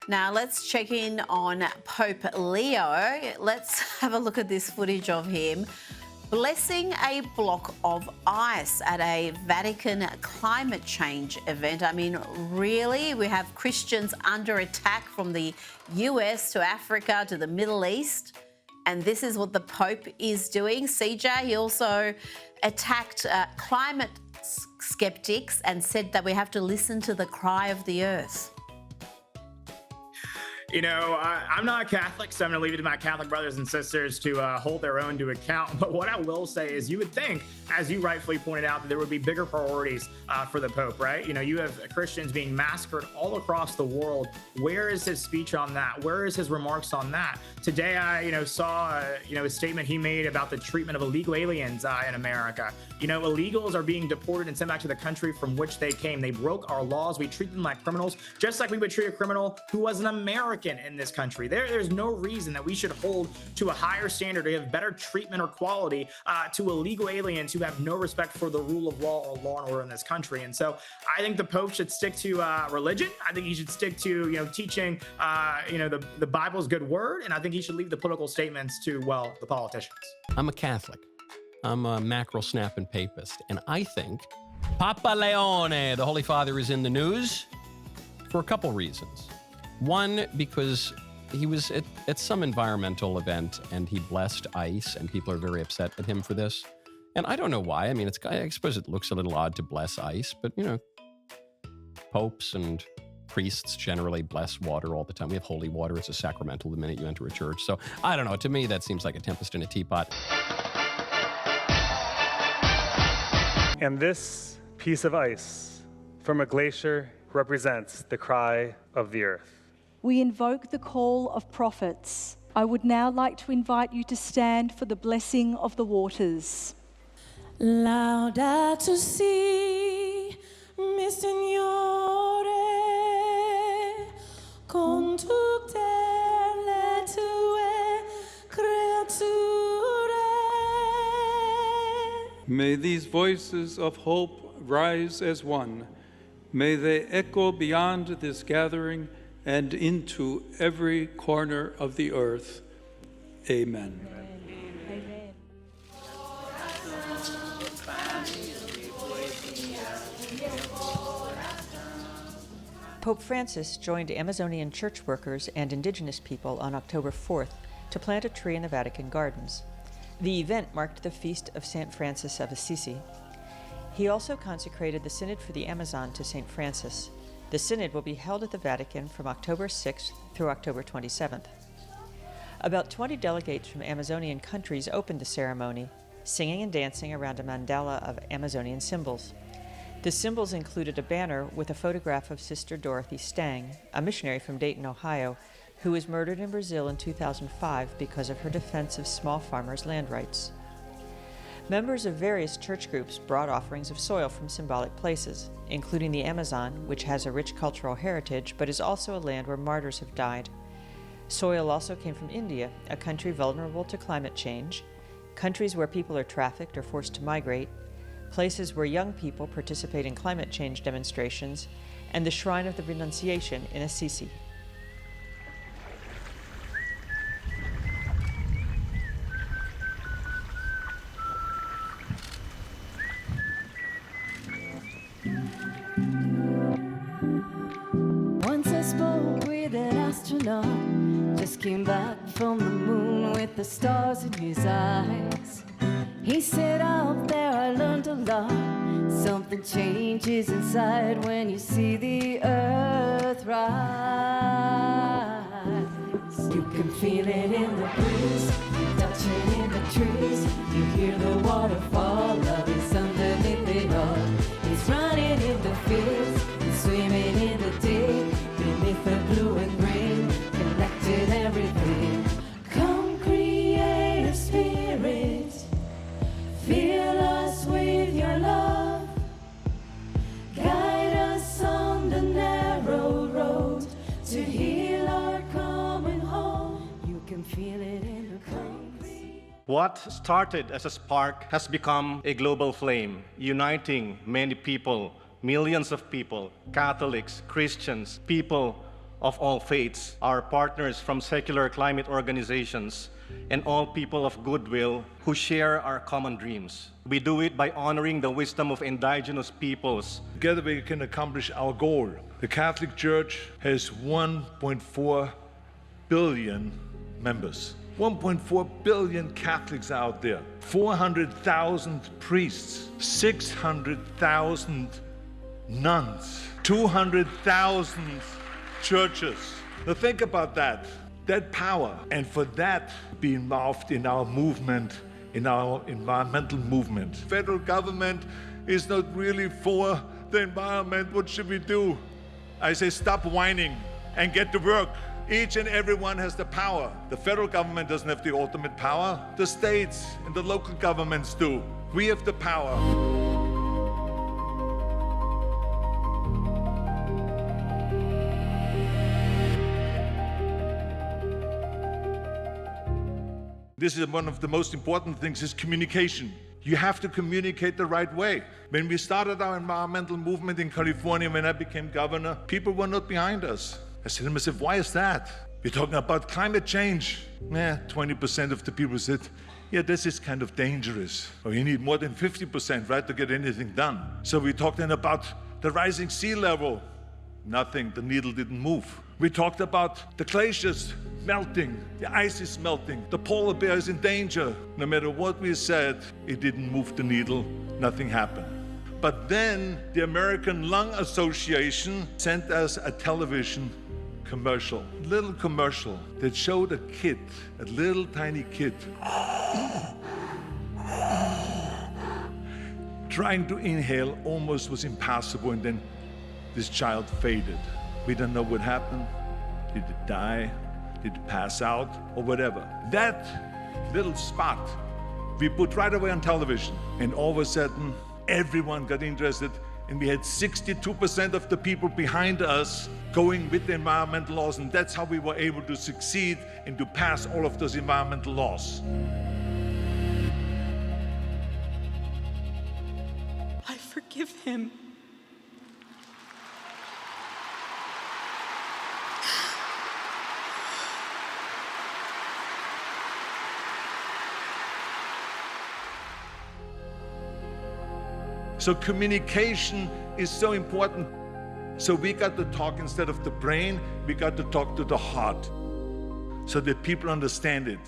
Now let's check in on Pope Leo. Let's have a look at this footage of him blessing a block of ice at a Vatican climate change event. I mean, really? We have Christians under attack from the US to Africa to the Middle East, and this is what the Pope is doing. CJ, he also attacked climate skeptics and said that we have to listen to the cry of the earth. You know, I'm not a Catholic, so I'm going to leave it to my Catholic brothers and sisters to hold their own to account. But what I will say is you would think, as you rightfully pointed out, that there would be bigger priorities for the Pope, right? You know, you have Christians being massacred all across the world. Where is his speech on that? Where is his remarks on that? Today, I, saw, a statement he made about the treatment of illegal aliens in America. You know, illegals are being deported and sent back to the country from which they came. They broke our laws. We treat them like criminals, just like we would treat a criminal who was an American in this country. There's no reason that we should hold to a higher standard or give better treatment or quality to illegal aliens who have no respect for the rule of law or law and order in this country. And so I think the Pope should stick to religion. I think he should stick to, teaching, the Bible's good word. And I think he should leave the political statements to, well, the politicians. I'm a Catholic. I'm a mackerel-snapping papist. And I think Papa Leone, the Holy Father, is in the news for a couple reasons. One, because he was at some environmental event and he blessed ice, and people are very upset at him for this. And I don't know why. I mean, I suppose it looks a little odd to bless ice, but, popes and priests generally bless water all the time. We have holy water. It's a sacramental the minute you enter a church. So I don't know. To me, that seems like a tempest in a teapot. And this piece of ice from a glacier represents the cry of the earth. We invoke the call of prophets. I would now like to invite you to stand for the blessing of the waters. Laudato si, mi Signore, con tutte le tue creature. May these voices of hope rise as one. May they echo beyond this gathering and into every corner of the earth. Amen. Amen. Pope Francis joined Amazonian church workers and indigenous people on October 4th to plant a tree in the Vatican gardens. The event marked the feast of St. Francis of Assisi. He also consecrated the Synod for the Amazon to St. Francis. The Synod will be held at the Vatican from October 6th through October 27th. About 20 delegates from Amazonian countries opened the ceremony, singing and dancing around a mandala of Amazonian symbols. The symbols included a banner with a photograph of Sister Dorothy Stang, a missionary from Dayton, Ohio, who was murdered in Brazil in 2005 because of her defense of small farmers' land rights. Members of various church groups brought offerings of soil from symbolic places, including the Amazon, which has a rich cultural heritage but is also a land where martyrs have died. Soil also came from India, a country vulnerable to climate change, countries where people are trafficked or forced to migrate, places where young people participate in climate change demonstrations, and the Shrine of the Renunciation in Assisi. Once I spoke with an astronaut, just came back from the moon with the stars in his eyes. He said, out there I learned a lot. Something changes inside when you see the earth rise. You can feel it in the breeze, you touch it in the trees. You hear the waterfall, love is underneath it all. It's running in the fields, it's swimming in the deep. Beneath the blue and green, connected everything. Come create a spirit, fill us with your love. Guide us on the narrow road to heal our common home. You can feel it in the concrete. What started as a spark has become a global flame, uniting many people, millions of people, Catholics, Christians, people of all faiths, our partners from secular climate organizations, and all people of goodwill who share our common dreams. We do it by honoring the wisdom of indigenous peoples. Together we can accomplish our goal. The Catholic Church has 1.4 billion members. 1.4 billion Catholics out there. 400,000 priests. 600,000 nuns. 200,000 churches. Now think about that. That power, and for that be involved in our movement, in our environmental movement. Federal government is not really for the environment. What should we do? I say stop whining and get to work. Each and every one has the power. The federal government doesn't have the ultimate power. The states and the local governments do. We have the power. This is one of the most important things, is communication. You have to communicate the right way. When we started our environmental movement in California, when I became governor, people were not behind us. I said to myself, why is that? We're talking about climate change. 20% of the people said, yeah, this is kind of dangerous. Or you need more than 50%, right, to get anything done. So we talked then about the rising sea level. Nothing, the needle didn't move. We talked about the glaciers melting, the ice is melting, the polar bear is in danger. No matter what we said, it didn't move the needle, nothing happened. But then the American Lung Association sent us a television commercial, little commercial that showed a kid, a little tiny kid, trying to inhale almost was impossible, and then this child faded. We don't know what happened. Did it die? Did it pass out? Or whatever. That little spot we put right away on television, and all of a sudden everyone got interested, and we had 62% of the people behind us going with the environmental laws, and that's how we were able to succeed and to pass all of those environmental laws. I forgive him. So communication is so important. So we got to talk instead of the brain, we got to talk to the heart so that people understand it.